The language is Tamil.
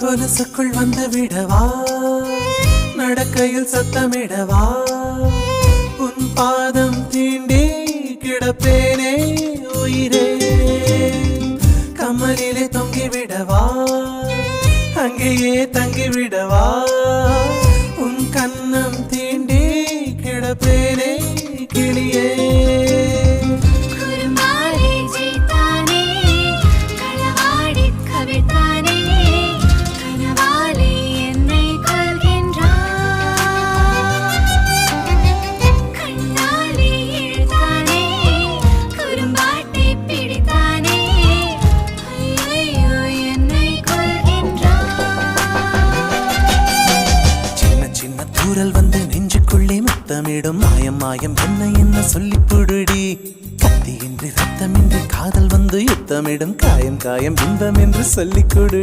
கொலுசுக்குள் வந்து விடவா, நடக்கையில் சத்தமிடவா, உன் பாதம் தீண்டி கிடப்பேனே உயிரே. கமலிலே தொங்கிவிடவா, அங்கேயே தங்கிவிடவா, உன் கண்ணம் தீண்டி கிடப்பேனே கிளியே. தூரல் வந்து நெஞ்சுக்குள்ளே முத்தமிடும் மாயம் மாயம் என்ன என்ன சொல்லி புடுடி. கத்தியின்றி ரத்தமின்றி காதல் வந்து யுத்தமிடும் காயம் காயம் இன்பம் என்று சொல்லிக் கொடு.